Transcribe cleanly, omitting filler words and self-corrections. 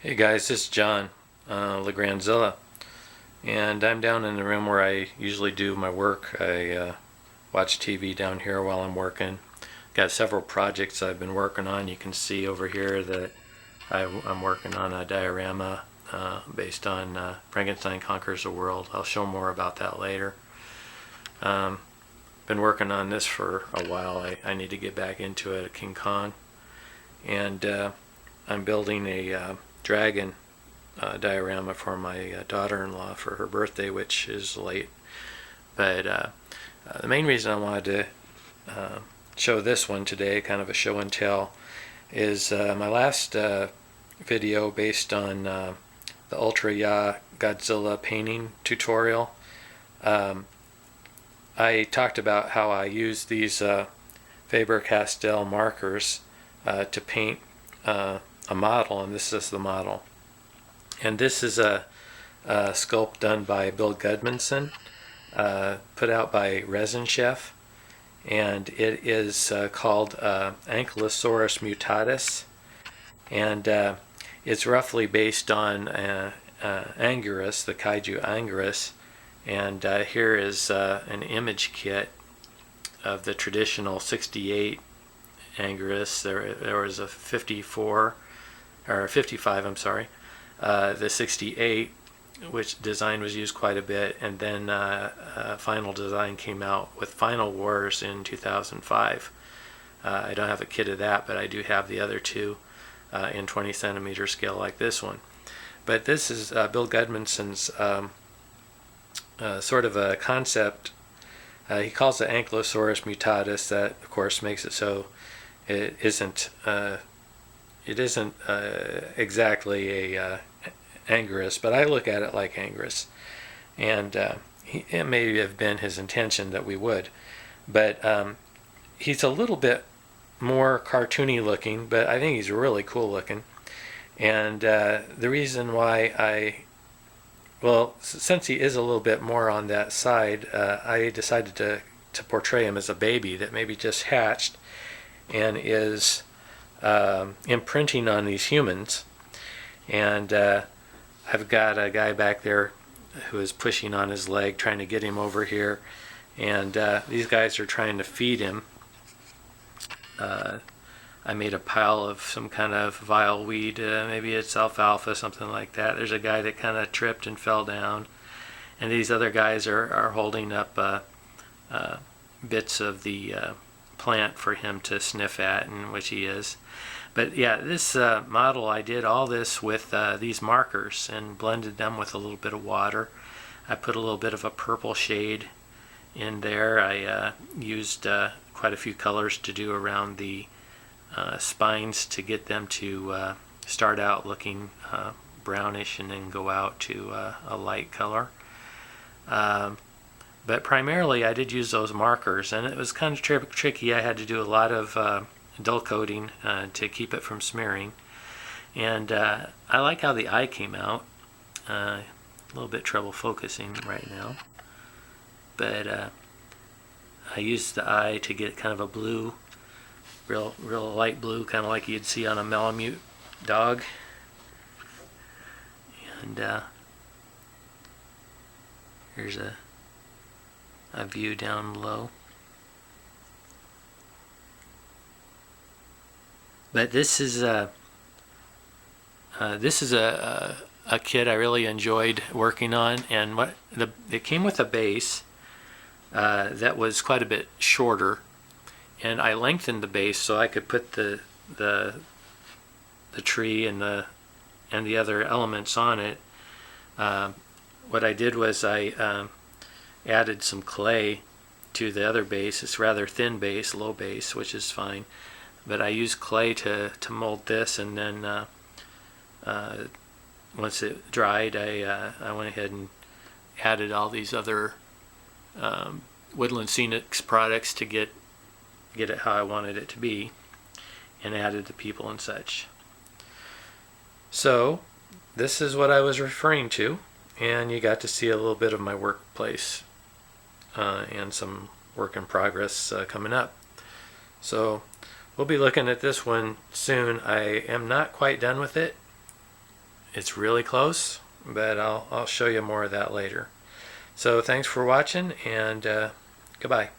Hey guys, this is John LeGrandzilla, and I'm down in the room where I usually do my work. I watch TV down here while I'm working. Got several projects I've been working on. You can see over here that I'm working on a diorama based on Frankenstein Conquers the World. I'll show more about that later. Been working on this for a while. I need to get back into it, King Kong. And I'm building a dragon diorama for my daughter-in-law for her birthday, which is late. But the main reason I wanted to show this one today, kind of a show and tell, is my last video based on the Ultra Ya Godzilla painting tutorial. I talked about how I use these Faber-Castell markers to paint a model, and this is the model. And this is a sculpt done by Bill Gudmundson, put out by Resin Chef, and it is called Ankylosaurus mutatus, and it's roughly based on Angurus, the kaiju Angurus. And here is an image kit of the traditional 68 Angurus. There was a 54 or 55, I'm sorry. The 68, which design was used quite a bit, and then final design came out with Final Wars in 2005. I don't have a kit of that, but I do have the other two in 20 centimeter scale like this one. But this is Bill Gudmundson's sort of a concept. He calls it Ankylosaurus mutatus. That, of course, makes it so it isn't exactly a Angurus, but I look at it like Angurus, and it may have been his intention that we would, but he's a little bit more cartoony looking, but I think he's really cool looking. And the reason why since he is a little bit more on that side, I decided to portray him as a baby that maybe just hatched and is imprinting on these humans. And I've got a guy back there who is pushing on his leg, trying to get him over here, and these guys are trying to feed him. I made a pile of some kind of vile weed, maybe it's alfalfa, something like that. There's a guy that kind of tripped and fell down, and these other guys are holding up bits of the plant for him to sniff at, and which he is. But yeah, this model, I did all this with these markers and blended them with a little bit of water. I put a little bit of a purple shade in there. I used quite a few colors to do around the spines to get them to start out looking brownish and then go out to a light color. But primarily I did use those markers, and it was kind of tricky. I had to do a lot of dull coating to keep it from smearing. And I like how the eye came out. A little bit trouble focusing right now. But I used the eye to get kind of a blue, real light blue, kind of like you'd see on a Malamute dog. And here's a view down low. But this is a kit I really enjoyed working on, and it came with a base that was quite a bit shorter, and I lengthened the base so I could put the tree and the other elements on it. What I did was I added some clay to the other base. It's rather thin base, low base, which is fine. But I used clay to mold this, and then once it dried, I went ahead and added all these other Woodland Scenics products to get it how I wanted it to be, and added the people and such. So this is what I was referring to, and you got to see a little bit of my workplace and some work in progress coming up. So we'll be looking at this one soon. I am not quite done with it. it's really close, but I'll show you more of that later. So thanks for watching, and goodbye.